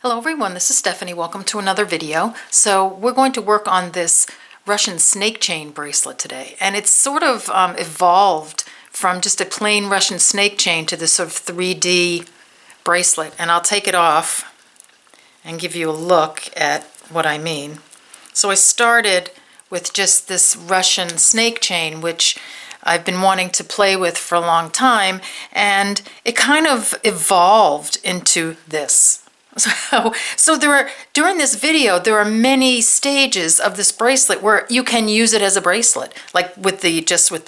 Hello everyone, this is Stephanie. Welcome to another video. So we're going to work on this Russian snake chain bracelet today, and it's sort of evolved from just a plain Russian snake chain to this sort of 3D bracelet, and I'll take it off and give you a look at what I mean. So I started with just this Russian snake chain, which I've been wanting to play with for a long time, and it kind of evolved into this. So during this video, there are many stages of this bracelet where you can use it as a bracelet, like with the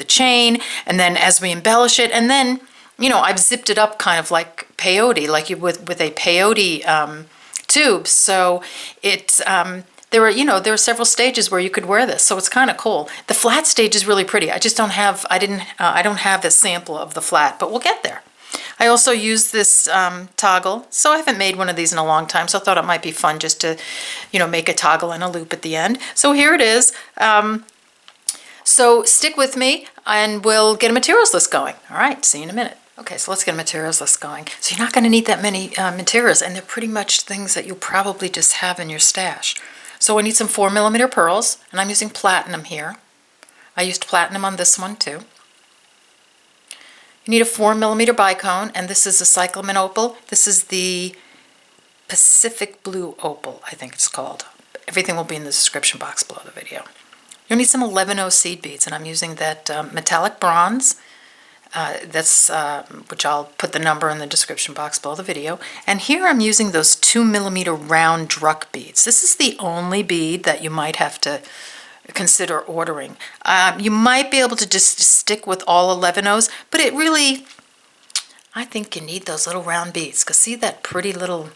chain, and then as we embellish it, and then, you know, I've zipped it up kind of like peyote, like you with a peyote tube. So it's there are several stages where you could wear this, so it's kind of cool. The flat stage is really pretty. I just don't have I don't have a sample of the flat, but we'll get there. I also use this toggle, so I haven't made one of these in a long time, so I thought it might be fun just to, make a toggle and a loop at the end. So here it is. So stick with me and we'll get a materials list going. All right, see you in a minute. Okay, so let's get a materials list going. So you're not going to need that many materials, and they're pretty much things that you'll probably just have in your stash. So I need some 4mm pearls, and I'm using platinum here. I used platinum on this one too. You need a 4mm bicone, and this is a Cyclamen opal. This is the Pacific Blue opal, I think it's called. Everything will be in the description box below the video. You'll need some 11/0 seed beads, and I'm using that metallic bronze. Which I'll put the number in the description box below the video. And here I'm using those 2mm round Druk beads. This is the only bead that you might have to consider ordering. You might be able to just stick with all 11/0s, but it really, I think you need those little round beads, because see that pretty little,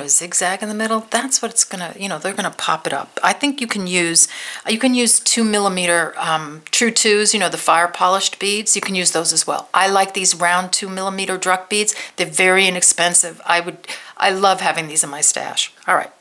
zigzag in the middle? That's what it's gonna, they're gonna pop it up. I think you can use 2mm true twos, the fire polished beads. You can use those as well. I like these round 2mm Druk beads. They're very inexpensive. I love having these in my stash. All right.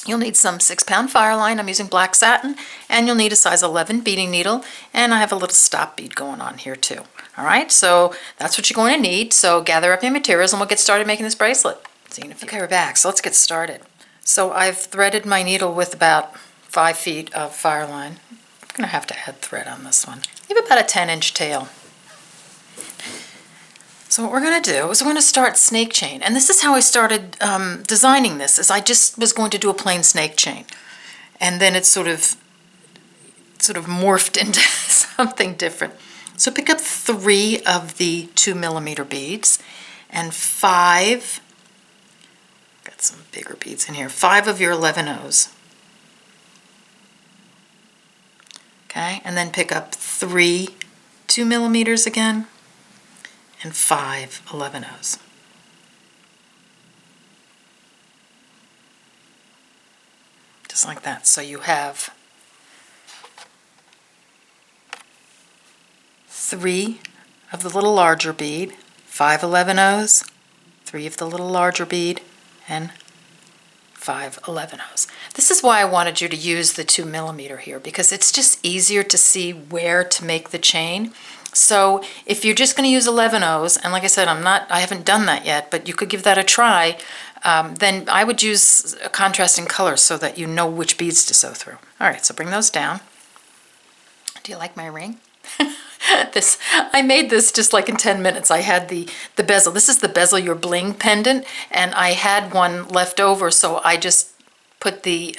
You'll need some 6-pound Fireline. I'm using black satin, and you'll need a size 11 beading needle, and I have a little stop bead going on here too. All right, so that's what you're going to need. So gather up your materials, and we'll get started making this bracelet. See you in a few. Okay, we're back, so let's get started. So I've threaded my needle with about 5 feet of Fireline. I'm going to have to add thread on this one. You have about a 10-inch tail. So what we're going to do is we're going to start snake chain, and this is how I started designing this. Is I just was going to do a plain snake chain, and then it sort of morphed into something different. So pick up 3 of the 2mm beads, and 5. Got some bigger beads in here. 5 of your 11/0s. Okay, and then pick up 3 2mm again, and 5 11/0s. Just like that. So you have 3 of the little larger bead, 5 11/0s, 3 of the little larger bead, and 5 11/0s. This is why I wanted you to use the 2mm here, because it's just easier to see where to make the chain. So if you're just going to use 11/0s, and like I said, I haven't done that yet, but you could give that a try, then I would use a contrasting color so that you know which beads to sew through. All right, so bring those down. Do you like my ring? I made this just like in 10 minutes. I had the bezel. This is the Bezel Your Bling pendant, and I had one left over, so I just put the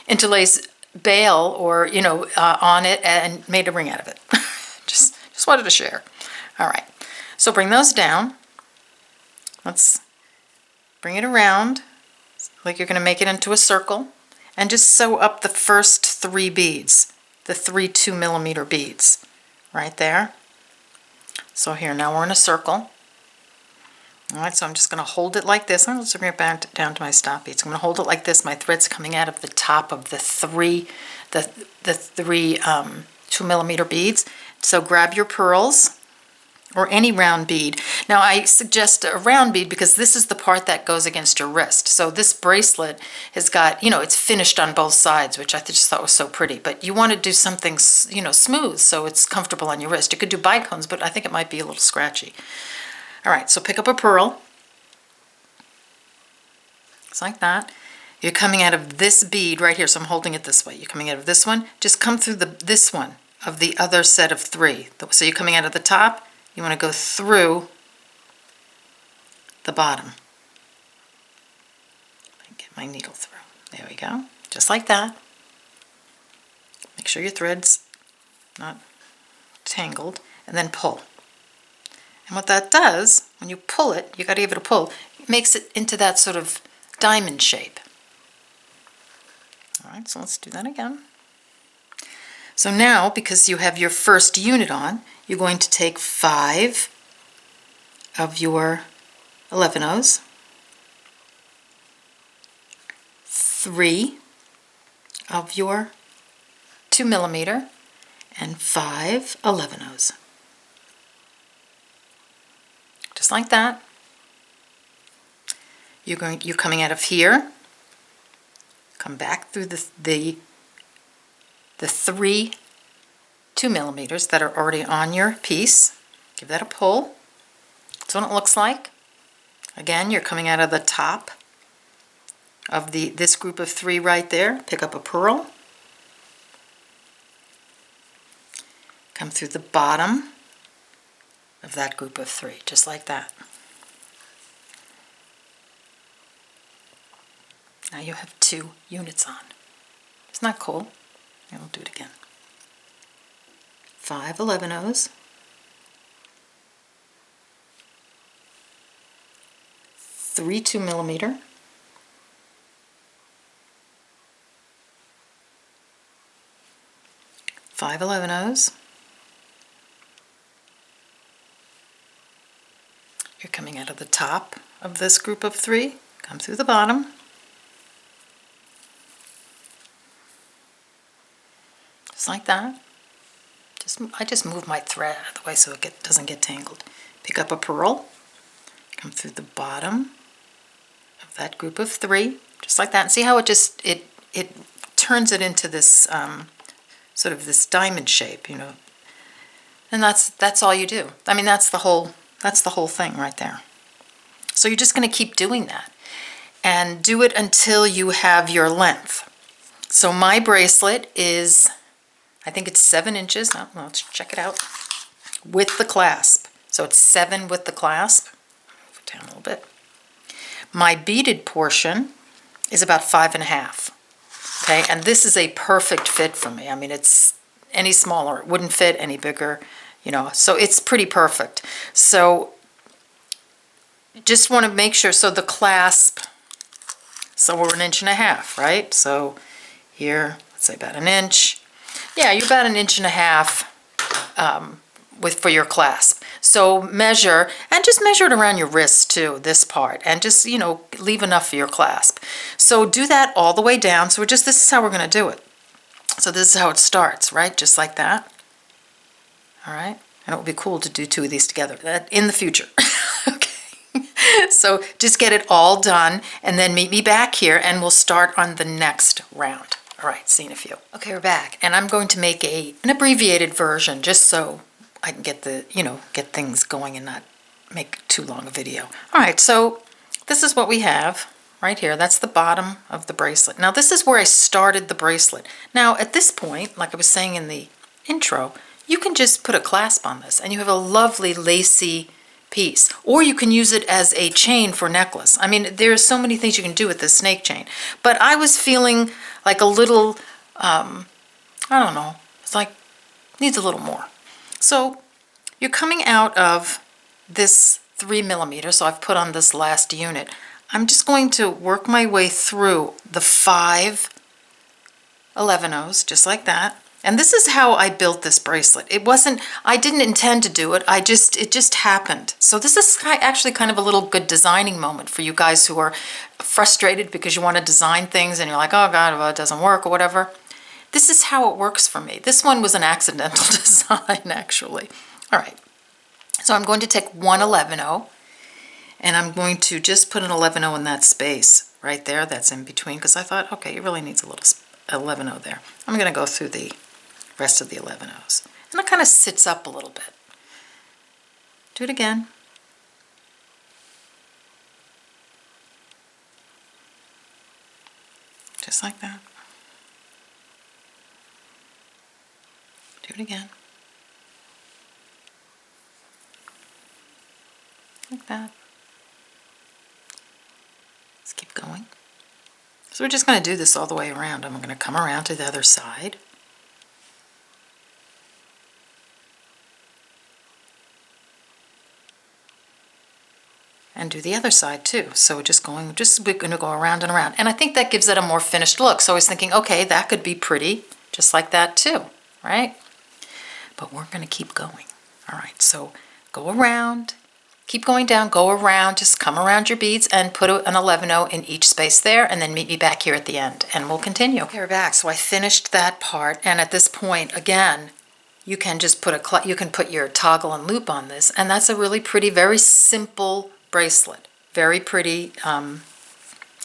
interlace bail on it and made a ring out of it. Just wanted to share. All right, so bring those down. Let's bring it around like you're going to make it into a circle, and just sew up the first 3 beads, the 3 2mm beads right there. So here, now we're in a circle. All right, so I'm just going to hold it like this. I'm just bring it back down to my stop beads. I'm going to hold it like this. My thread's coming out of the top of the 3 2mm beads. So grab your pearls or any round bead. Now I suggest a round bead because this is the part that goes against your wrist. So this bracelet has got, it's finished on both sides, which I just thought was so pretty. But you want to do something, smooth so it's comfortable on your wrist. You could do bicones, but I think it might be a little scratchy. All right, so pick up a pearl. just like that. You're coming out of this bead right here, so I'm holding it this way. You're coming out of this one, just come through this one of the other set of 3. So you're coming out of the top, you want to go through the bottom. Get my needle through. There we go, just like that. Make sure your thread's not tangled, and then pull. And what that does, when you pull it, you got to give it a pull, it makes it into that sort of diamond shape. All right, so let's do that again. So now, because you have your first unit on, you're going to take 5 of your 11-ohs, 3 of your 2mm, and 5 11-ohs. Just like that. You're coming out of here, come back through the 3 2mm that are already on your piece. Give that a pull. That's what it looks like. Again, you're coming out of the top of this group of 3 right there. Pick up a pearl. Come through the bottom of that group of 3, just like that. Now you have 2 units on. Isn't that cool? And we'll do it again. 5 11-ohs, 3 2mm, 5 11-ohs. You're coming out of the top of this group of 3, come through the bottom. Just like that. I just move my thread out of the way so it doesn't get tangled. Pick up a pearl, come through the bottom of that group of 3, just like that. And see how it turns it into this sort of this diamond shape, you know. And that's all you do. I mean, that's the whole thing right there. So you're just going to keep doing that and do it until you have your length. So my bracelet is, I think it's 7 inches. Now, let's check it out. With the clasp. So it's 7 with the clasp. Move it down a little bit. My beaded portion is about 5.5. Okay, and this is a perfect fit for me. I mean, it's any smaller, it wouldn't fit, any bigger, you know, so it's pretty perfect. So just want to make sure, so the clasp, so we're 1.5 inches, right? So here, let's say about 1 inch. Yeah, you're about 1.5 inches for your clasp. So measure, and just measure it around your wrist too, this part, and just, you know, leave enough for your clasp. So do that all the way down. So this is how we're going to do it. So this is how it starts, right? Just like that. All right. And it would be cool to do 2 of these together in the future. Okay. So just get it all done and then meet me back here and we'll start on the next round. All right, see you in a few. Okay, we're back, and I'm going to make an abbreviated version just so I can get get things going and not make too long a video. All right, so this is what we have right here. That's the bottom of the bracelet. Now this is where I started the bracelet. Now at this point, like I was saying in the intro, you can just put a clasp on this and you have a lovely lacy piece, or you can use it as a chain for necklace. I mean, there's so many things you can do with this snake chain, but I was feeling like a little, I don't know, it's like, needs a little more. So you're coming out of this 3mm, so I've put on this last unit. I'm just going to work my way through the 5 11-ohs, just like that. And this is how I built this bracelet. I didn't intend to do it, it just happened. So this is actually kind of a little good designing moment for you guys who are frustrated because you want to design things and you're like, oh God, well, it doesn't work or whatever. This is how it works for me. This one was an accidental design, actually. All right, so I'm going to take 1 11-oh and I'm going to just put an 11-oh in that space right there that's in between, because I thought, okay, it really needs a little 11-oh there. I'm going to go through the rest of the 11-ohs. And it kind of sits up a little bit. Do it again. Just like that. Do it again. Like that. Let's keep going. So we're just going to do this all the way around. I'm going to come around to the other side. And do the other side too. So we're going to go around and around. And I think that gives it a more finished look. So I was thinking, okay, that could be pretty, just like that too, right? But we're going to keep going. All right, so go around, keep going down, go around, just come around your beads and put an 11-0 in each space there, and then meet me back here at the end, and we'll continue. Okay, we're back. So I finished that part, and at this point, again, you can just put your toggle and loop on this, and that's a really pretty, very simple bracelet. Very pretty,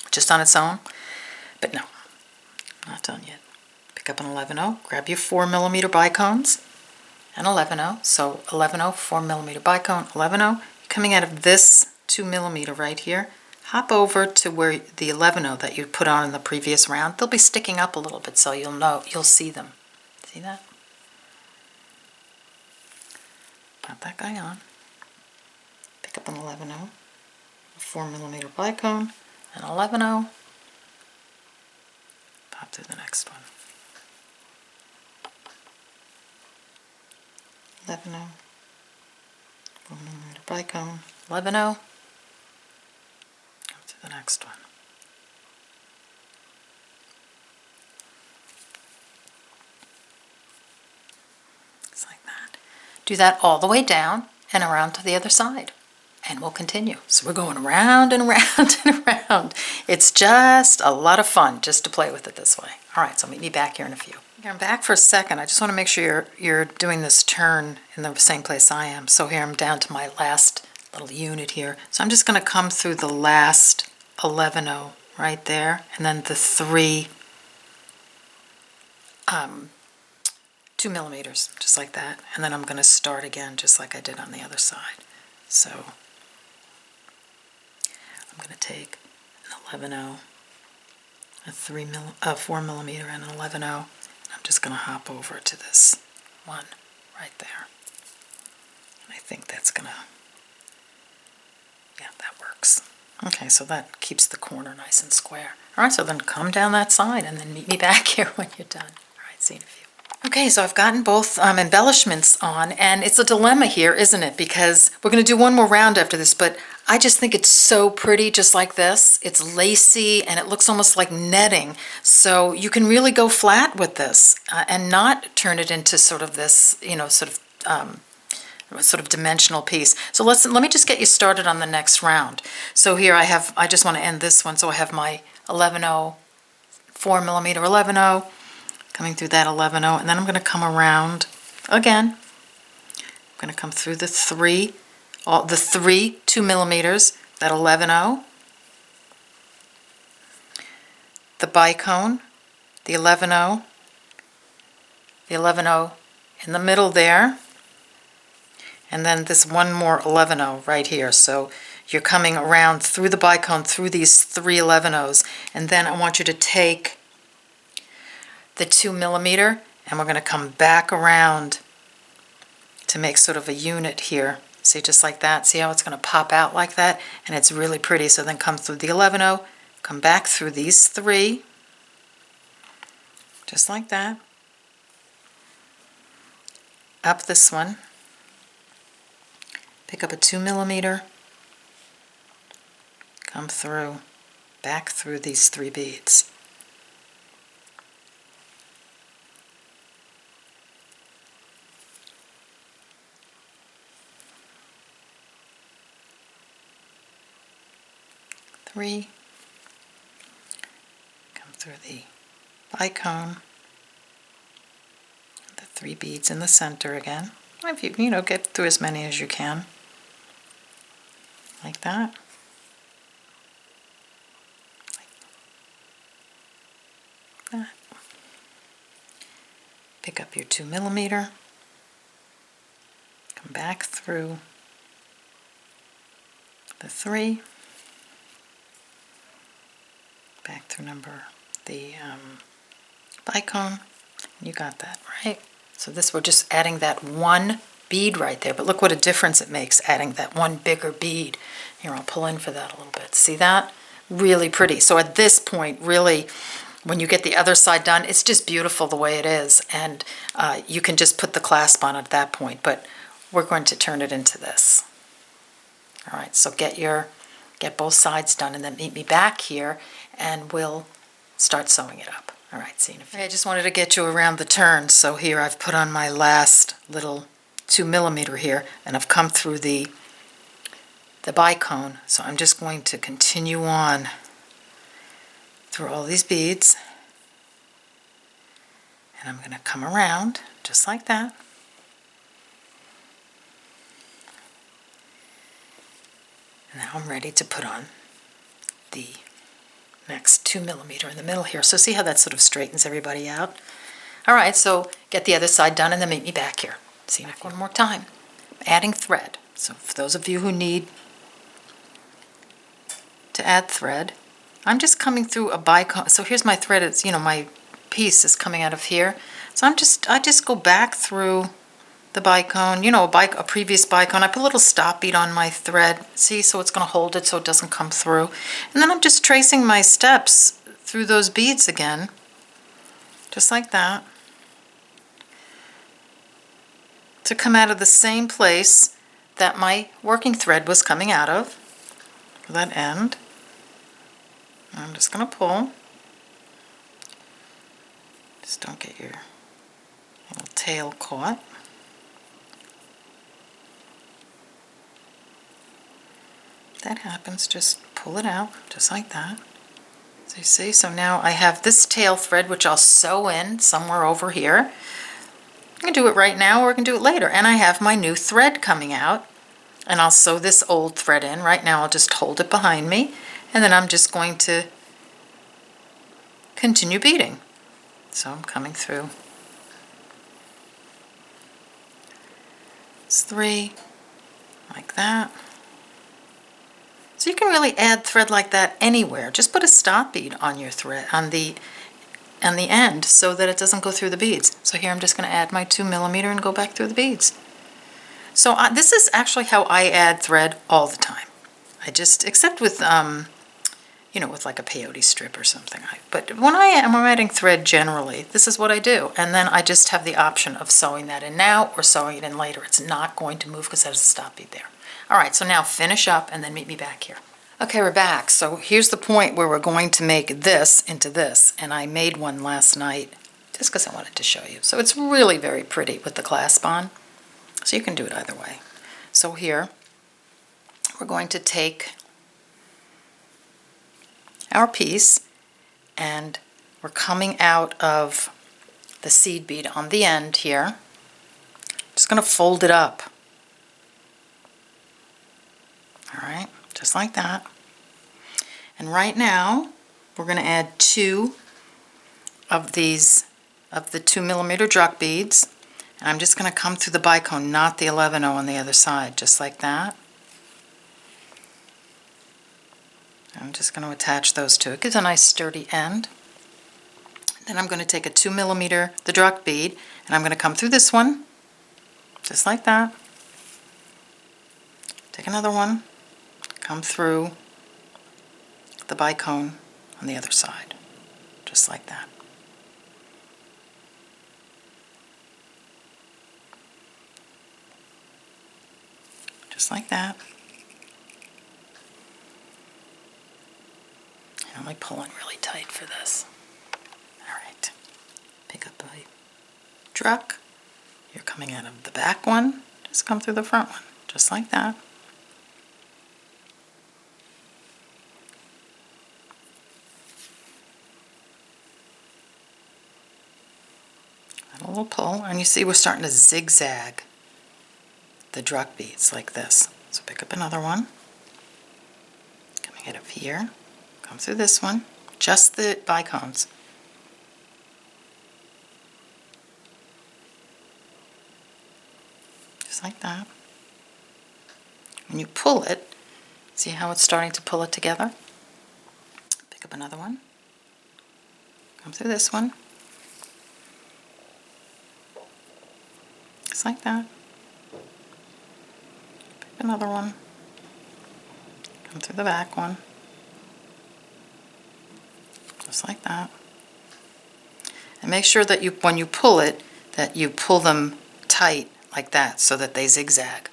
just on its own. But no, not done yet. Pick up an 11-0, grab your 4mm bicones, and 11-0. So 11-0, 4mm bicone, 11-0. Coming out of this 2mm right here, hop over to where the 11-0 that you put on in the previous round. They'll be sticking up a little bit, so you'll see them. See that? Pop that guy on. Pick up an 11-0, a 4mm bicone, an 11-0. Pop through the next one. 11-0, 4mm bicone, 11-0. Go to the next one. Just like that. Do that all the way down and around to the other side. And we'll continue. So we're going around and around and around. It's just a lot of fun just to play with it this way. All right, so meet me back here in a few. Okay, I'm back for a second. I just want to make sure you're doing this turn in the same place I am. So here I'm down to my last little unit here. So I'm just going to come through the last 11-0 right there, and then the 3 2mm, just like that. And then I'm going to start again just like I did on the other side. So I'm going to take an 11-0, a 4mm, and an 11-0. I'm just going to hop over to this one right there. And I think that's going to, yeah, that works. Okay, so that keeps the corner nice and square. All right, so then come down that side and then meet me back here when you're done. All right, see you in a few. Okay, so I've gotten both embellishments on, and it's a dilemma here, isn't it? Because we're going to do one more round after this, but I just think it's so pretty just like this. It's lacy, and it looks almost like netting. So you can really go flat with this and not turn it into sort of this, you know, sort of dimensional piece. So let me just get you started on the next round. So here I just want to end this one, so I have my 11-0, 4mm 11-0, coming through that 11-0, and then I'm going to come around again. I'm going to come through the 3 2mm, that 11-0, the bicone, the 11-0, the 11-0 in the middle there, and then this one more 11-0 right here. So you're coming around through the bicone, through these 3 11-0s, and then I want you to take the 2mm, and we're going to come back around to make sort of a unit here. See, just like that. See how it's going to pop out like that? And it's really pretty. So then come through the 11-0, come back through these 3, just like that. Up this one. Pick up a 2mm, come through, back through these 3 beads. Come through the bicone, the 3 beads in the center again. If you get through as many as you can, like that. Like that. Pick up your 2mm, come back through the 3. Back through number the bicone. You got that, right? So this, we're just adding that one bead right there, but look what a difference it makes adding that one bigger bead. Here, I'll pull in for that a little bit. See that? Really pretty. So at this point, really, when you get the other side done, it's just beautiful the way it is, and you can just put the clasp on at that point, but we're going to turn it into this. All right, so get both sides done and then meet me back here and we'll start sewing it up. All right, see you in a few. I just wanted to get you around the turn, so here I've put on my last little 2mm here, and I've come through the bicone, so I'm just going to continue on through all these beads, and I'm going to come around just like that. And now I'm ready to put on the next 2mm in the middle here. So see how that sort of straightens everybody out? All right, so get the other side done and then meet me back here. See you one more time. Adding thread. So for those of you who need to add thread, I'm just coming through a bicone. So here's my thread. It's, my piece is coming out of here. So I just go back through the bicone, a previous bicone. I put a little stop bead on my thread, see, so it's going to hold it so it doesn't come through. And then I'm just tracing my steps through those beads again, just like that, to come out of the same place that my working thread was coming out of, for that end. I'm just going to pull. Just don't get your little tail caught. That happens, just pull it out, just like that. So you see, so now I have this tail thread, which I'll sew in somewhere over here. I can do it right now, or I can do it later. And I have my new thread coming out, and I'll sew this old thread in. Right now I'll just hold it behind me, and then I'm just going to continue beading. So I'm coming through. It's 3, like that. So you can really add thread like that anywhere. Just put a stop bead on your thread, on the end, so that it doesn't go through the beads. So here I'm just going to add my 2mm and go back through the beads. So this is actually how I add thread all the time. I just, except with, with like a peyote strip or something. But when I'm adding thread generally, this is what I do. And then I just have the option of sewing that in now or sewing it in later. It's not going to move because there's a stop bead there. All right, so now finish up and then meet me back here. Okay, we're back. So here's the point where we're going to make this into this. And I made one last night just because I wanted to show you. So it's really very pretty with the clasp on. So you can do it either way. So here, we're going to take our piece and we're coming out of the seed bead on the end here. Just going to fold it up. All right, just like that. And right now, we're going to add 2 of these, of the 2mm Druk beads. And I'm just going to come through the bicone, not the 11-0 on the other side, just like that. I'm just going to attach those two. It gives a nice sturdy end. Then I'm going to take a 2mm, the Druk bead, and I'm going to come through this one, just like that. Take another one. Come through the bicone on the other side, just like that. Just like that. And I'm pulling really tight for this. All right. Pick up a Druk. You're coming out of the back one. Just come through the front one, just like that. A little pull, and you see we're starting to zigzag the Druk beads like this. So pick up another one, coming out of here, come through this one, just the bicones. Just like that. When you pull it, see how it's starting to pull it together? Pick up another one. Come through this one. Just like that. Pick another one. Come through the back one. Just like that. And make sure that when you pull it, that you pull them tight like that so that they zigzag.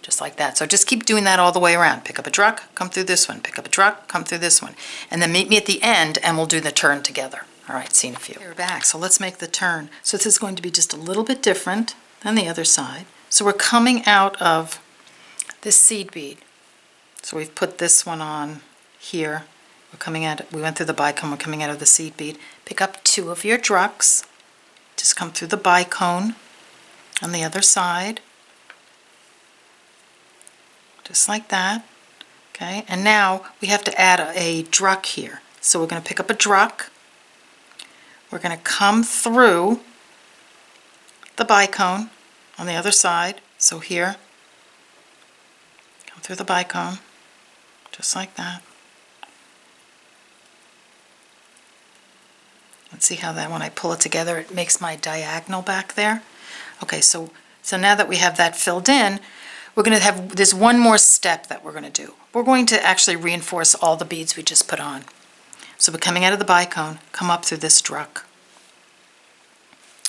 Just like that. So just keep doing that all the way around. Pick up a druk, come through this one. Pick up a druk, come through this one. And then meet me at the end and we'll do the turn together. All right, see you in a few. We're back, so let's make the turn. So this is going to be just a little bit different than the other side. So we're coming out of this seed bead. So we've put this one on here. We went through the bicone, we're coming out of the seed bead. Pick up 2 of your druks. Just come through the bicone on the other side. Just like that. Okay, and now we have to add a druk here. So we're going to pick up a druk. We're going to come through the bicone on the other side. So here, come through the bicone, just like that. And see how that when I pull it together, it makes my diagonal back there. Okay, so now that we have that filled in, we're going to have, there's one more step that we're going to do. We're going to actually reinforce all the beads we just put on. So we're coming out of the bicone, come up through this druk,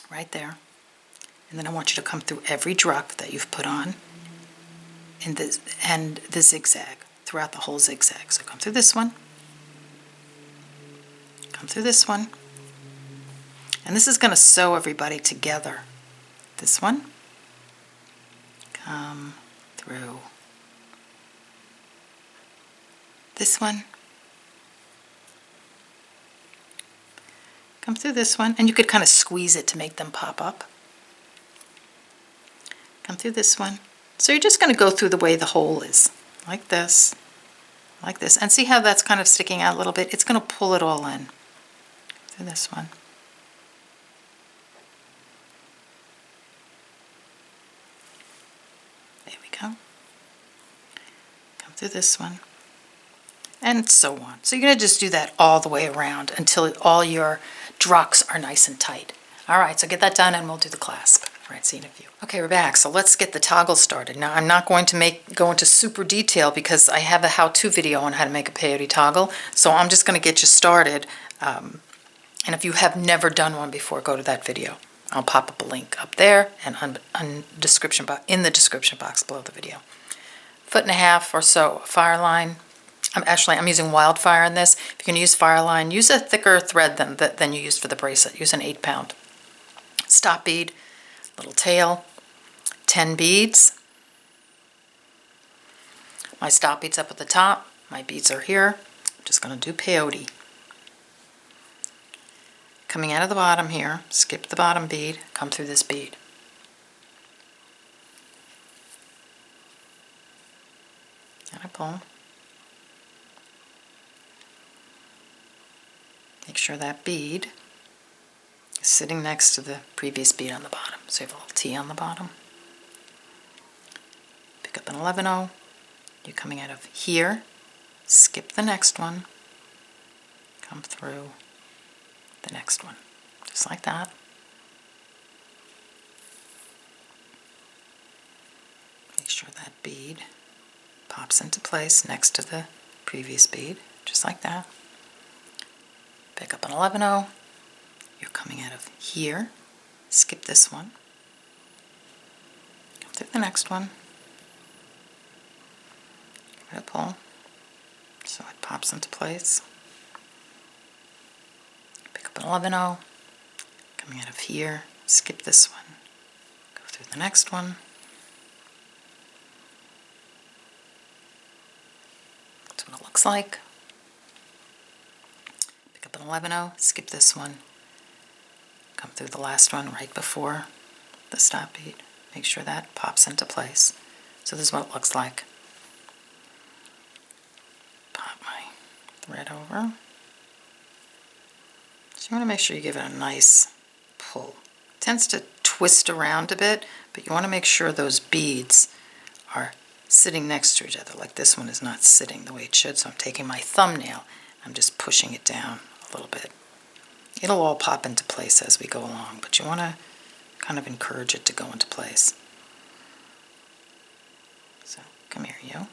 right there. And then I want you to come through every druk that you've put on in this, and the zigzag, throughout the whole zigzag. So come through this one, come through this one. And this is going to sew everybody together. This one, come through this one, come through this one, and you could kind of squeeze it to make them pop up. Come through this one. So you're just going to go through the way the hole is, like this, and see how that's kind of sticking out a little bit? It's going to pull it all in. Through this one. There we go. Come through this one. And so on. So you're going to just do that all the way around until all your druks are nice and tight. All right, so get that done and we'll do the clasp. All right, see you in a few. Okay, we're back. So let's get the toggle started. Now, I'm not going to go into super detail because I have a how-to video on how to make a peyote toggle. So I'm just going to get you started. And if you have never done one before, go to that video. I'll pop up a link up there and in the description box below the video. 1.5 foot or so Fireline. I'm using Wildfire in this. If you're going to use Fireline, use a thicker thread than you used for the bracelet. Use an 8-pound. Stop bead, little tail, 10 beads. My stop bead's up at the top. My beads are here. I'm just going to do peyote. Coming out of the bottom here, skip the bottom bead, come through this bead. And I pull. Make sure that bead is sitting next to the previous bead on the bottom. So you have a little T on the bottom. Pick up an 11-0. You're coming out of here. Skip the next one. Come through the next one. Just like that. Make sure that bead pops into place next to the previous bead. Just like that. Pick up an 11-0. You're coming out of here. Skip this one. Come through the next one. Give it a pull so it pops into place. Pick up an 11-0. Coming out of here. Skip this one. Go through the next one. That's what it looks like. 11-0, skip this one, come through the last one right before the stop bead. Make sure that pops into place. So this is what it looks like. Pop my thread over. So you want to make sure you give it a nice pull. It tends to twist around a bit, but you want to make sure those beads are sitting next to each other. Like this one is not sitting the way it should, so I'm taking my thumbnail, I'm just pushing it down a little bit. It'll all pop into place as we go along, but you want to kind of encourage it to go into place. So come here, you.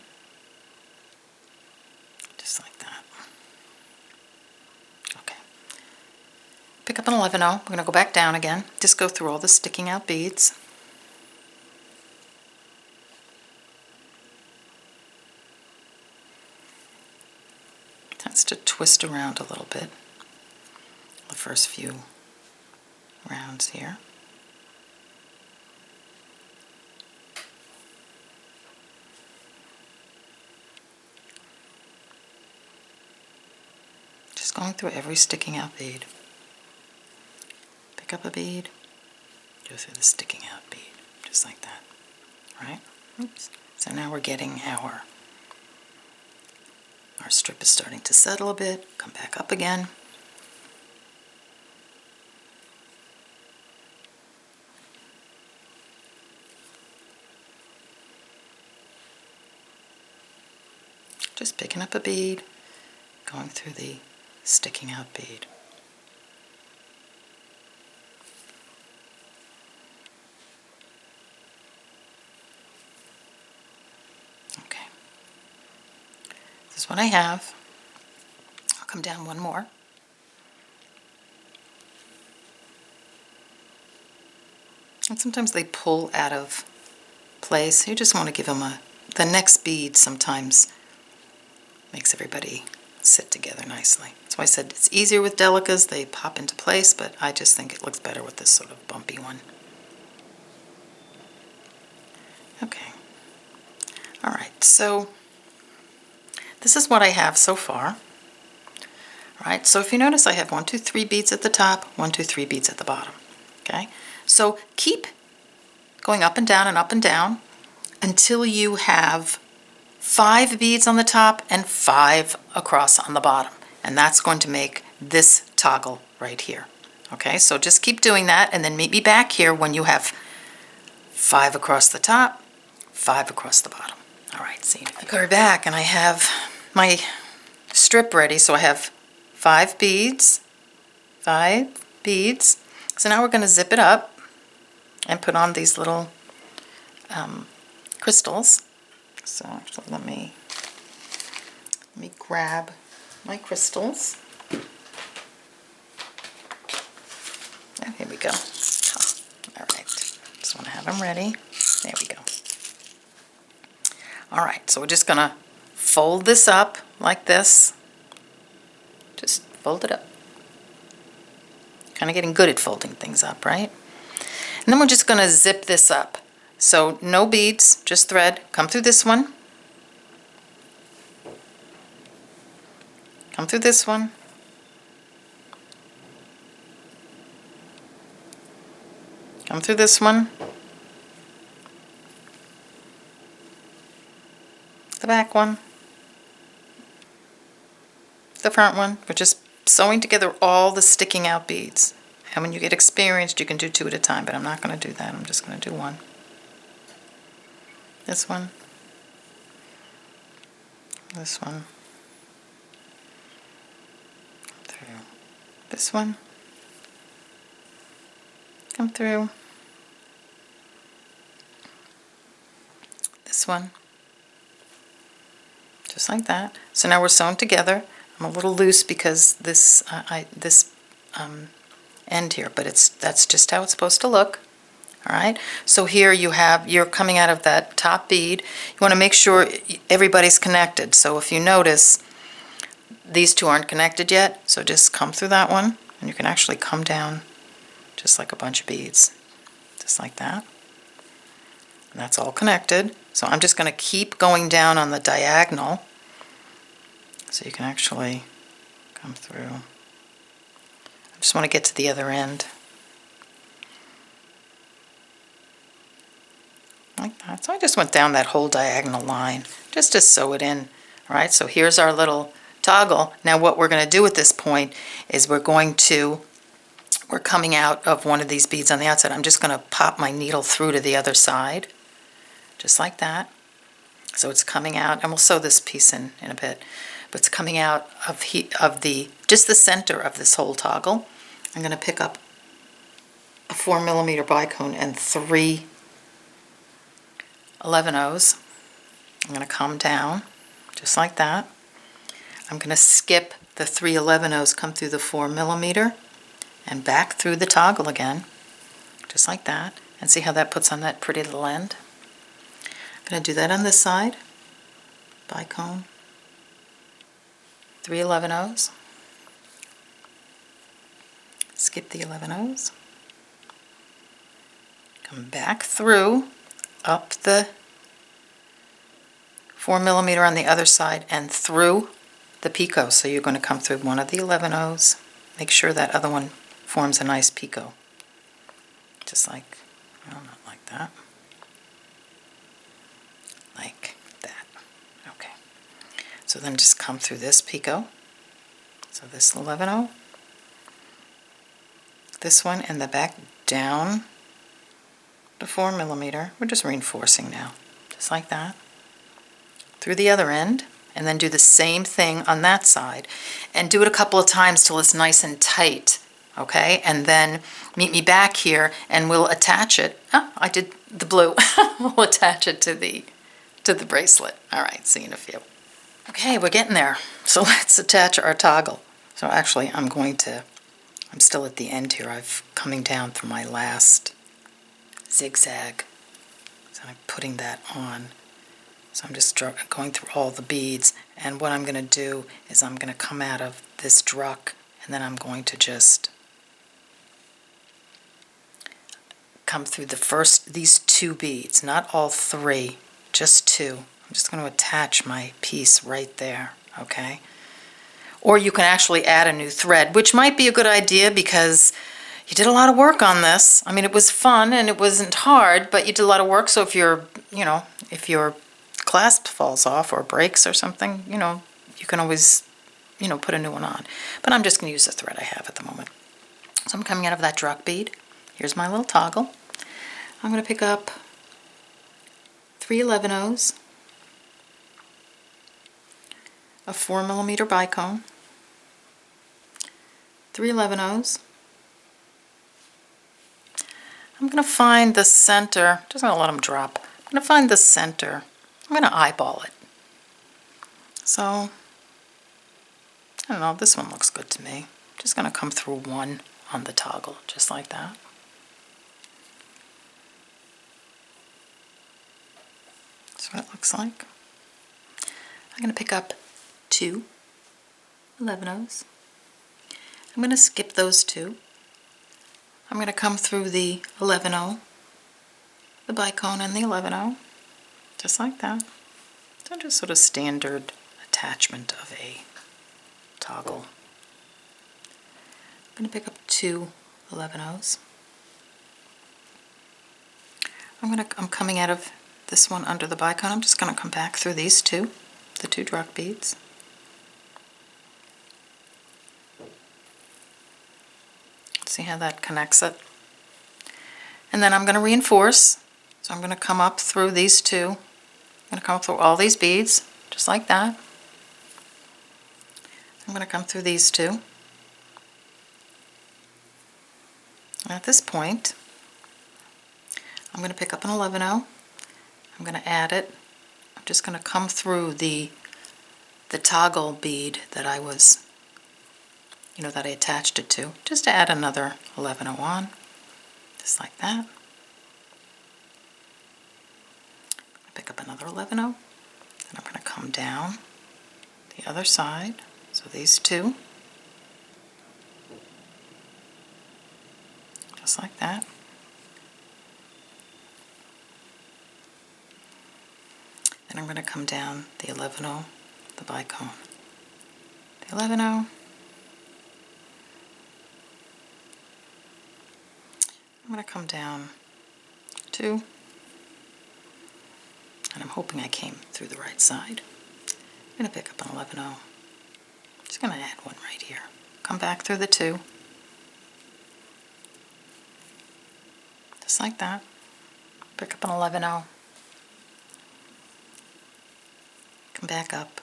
Just like that. Okay. Pick up an 11-0. We're going to go back down again. Just go through all the sticking out beads. Tends to twist around a little bit the first few rounds here. Just going through every sticking out bead. Pick up a bead, go through the sticking out bead, just like that, right? Oops. So now we're getting our strip is starting to settle a bit, come back up again. Just picking up a bead, going through the sticking out bead. Okay. This is what I have. I'll come down one more. And sometimes they pull out of place. You just want to give them the next bead sometimes makes everybody sit together nicely. That's why I said it's easier with delicas, they pop into place, but I just think it looks better with this sort of bumpy one. Okay. Alright, so this is what I have so far. Alright, so if you notice I have 1, 2, 3 beads at the top, 1, 2, 3 beads at the bottom. Okay, so keep going up and down until you have 5 beads on the top and 5 across on the bottom. And that's going to make this toggle right here. Okay, so just keep doing that and then meet me back here when you have 5 across the top, 5 across the bottom. All right, see, I go back and I have my strip ready. So I have 5 beads, 5 beads. So now we're going to zip it up and put on these little crystals. So actually, let me grab my crystals. Oh, here we go. Oh, all right, just want to have them ready. There we go. All right, so we're just gonna fold this up like this. Just fold it up. Kind of getting good at folding things up, right? And then we're just gonna zip this up. So no beads, just thread. Come through this one. Come through this one. Come through this one. The back one. The front one. We're just sewing together all the sticking out beads. And when you get experienced, you can do 2 at a time, but I'm not going to do that. I'm just going to do 1. This one. This one. Through. This one. Come through. This one. Just like that. So now we're sewn together. I'm a little loose because this end here, but that's just how it's supposed to look. All right. So here you're coming out of that top bead. You want to make sure everybody's connected. So if you notice, these 2 aren't connected yet. So just come through that one, and you can actually come down just like a bunch of beads, just like that. And that's all connected. So I'm just going to keep going down on the diagonal so you can actually come through. I just want to get to the other end. Like that. So I just went down that whole diagonal line just to sew it in. All right, so here's our little toggle. Now what we're going to do at this point is we're coming out of one of these beads on the outside. I'm just going to pop my needle through to the other side. Just like that. So it's coming out, and we'll sew this piece in a bit, but it's coming out of just the center of this whole toggle, I'm going to pick up a 4mm bicone and 3 11/0s. I'm going to come down just like that. I'm going to skip the 3 11/0s, come through the 4mm and back through the toggle again, just like that. And see how that puts on that pretty little end? I'm going to do that on this side. Bicone, 3 11/0s, skip the 11/0s, come back through, up the 4mm on the other side and through the picot. So you're going to come through one of the 11/0s, make sure that other one forms a nice picot, just like, well, not like that, like that. Okay, so then just come through this picot, so this 11/0, this one, and the back down the 4mm. We're just reinforcing now, just like that, through the other end, and then do the same thing on that side, and do it a couple of times till it's nice and tight, okay? And then meet me back here, and we'll attach it. Oh, I did the blue. We'll attach it to the bracelet. All right, see you in a few. Okay, we're getting there. So let's attach our toggle. So actually, I'm still at the end here. I'm coming down through my last zigzag. So I'm putting that on. So I'm just going through all the beads, and what I'm going to do is I'm going to come out of this Druk, and then I'm going to just come through these 2 beads, not all 3, just 2. I'm just going to attach my piece right there, okay? Or you can actually add a new thread, which might be a good idea because you did a lot of work on this. I mean, it was fun and it wasn't hard, but you did a lot of work, so if your clasp falls off or breaks or something, you can always, put a new one on. But I'm just going to use the thread I have at the moment. So I'm coming out of that Druk bead. Here's my little toggle. I'm going to pick up 3 11/0s, a 4mm bicone, 3 11/0s. I'm going to find the center. Just going to let them drop. I'm going to find the center. I'm going to eyeball it. So, I don't know, this one looks good to me. Just going to come through one on the toggle, just like that. That's what it looks like. I'm going to pick up 2 11/0s. I'm going to skip those 2. I'm going to come through the 11/0, the bicone and the 11/0. Just like that. So just sort of standard attachment of a toggle. I'm going to pick up 2 11/0s. I'm coming out of this one under the bicone. I'm just going to come back through these 2, the 2 Druk beads. See how that connects it? And then I'm going to reinforce. So I'm going to come up through these 2. I'm going to come through all these beads, just like that. I'm going to come through these 2. And at this point, I'm going to pick up an 11/0. I'm going to add it. I'm just going to come through the toggle bead that I was, that I attached it to, just to add another 11/0 on, just like that. Pick up another 11/0, and I'm going to come down the other side, so these 2, just like that. Then I'm going to come down the 11/0, the bicone, the 11/0, I'm going to come down 2, and I'm hoping I came through the right side. I'm going to pick up an 11/0. Just going to add one right here. Come back through the 2. Just like that. Pick up an 11/0. Come back up.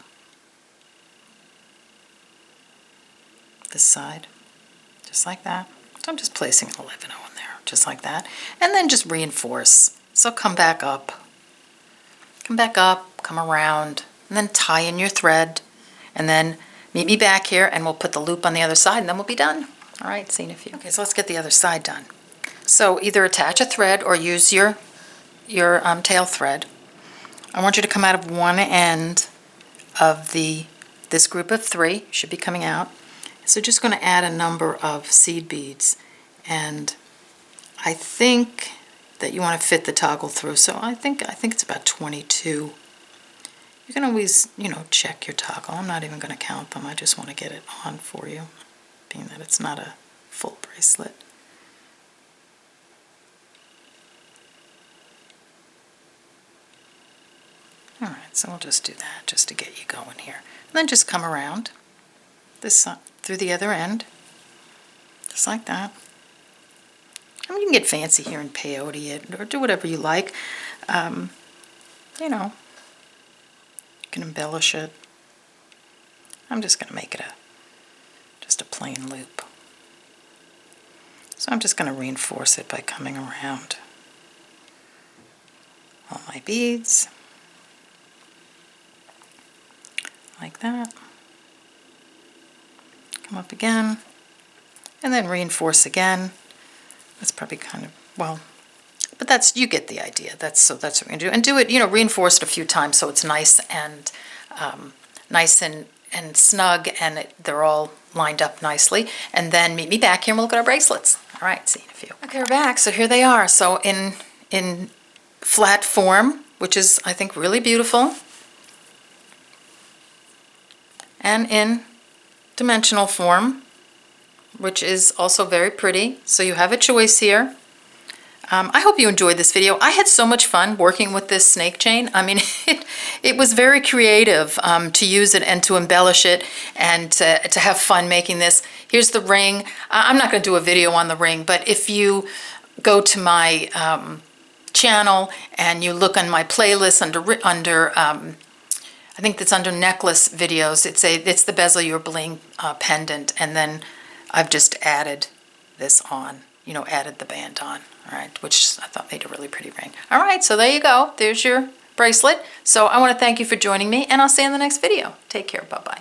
This side. Just like that. So I'm just placing an 11-0 in there, just like that. And then just reinforce. So come back up, come around, and then tie in your thread. And then meet me back here and we'll put the loop on the other side and then we'll be done. All right, see you in a few. Okay, so let's get the other side done. So either attach a thread or use your tail thread. I want you to come out of one end of this group of 3. You should be coming out. So just going to add a number of seed beads, and I think that you want to fit the toggle through. So I think it's about 22. You can always, check your toggle. I'm not even going to count them. I just want to get it on for you, being that it's not a full bracelet. All right, so we'll just do that just to get you going here. And then just come around this side, through the other end, just like that. I mean, you can get fancy here and peyote it or do whatever you like. You can embellish it. I'm just going to make it just a plain loop. So I'm just going to reinforce it by coming around all my beads. Like that. Come up again, and then reinforce again. That's probably kind of, well, but that's, you get the idea. That's what we're going to do. And do it, reinforce it a few times so it's nice and snug, and they're all lined up nicely. And then meet me back here and we'll look at our bracelets. All right, see you in a few. Okay, we're back. So here they are. So in flat form, which is, I think, really beautiful, and in dimensional form, which is also very pretty. So you have a choice here. I hope you enjoyed this video. I had so much fun working with this snake chain. I mean, it was very creative to use it and to embellish it and to have fun making this. Here's the ring. I'm not going to do a video on the ring, but if you go to my channel and you look on my playlist under I think that's under necklace videos. It's the bezel your bling pendant, and then I've just added this on, added the band on, all right, which I thought made a really pretty ring. All right, so there you go. There's your bracelet. So I want to thank you for joining me, and I'll see you in the next video. Take care. Bye-bye.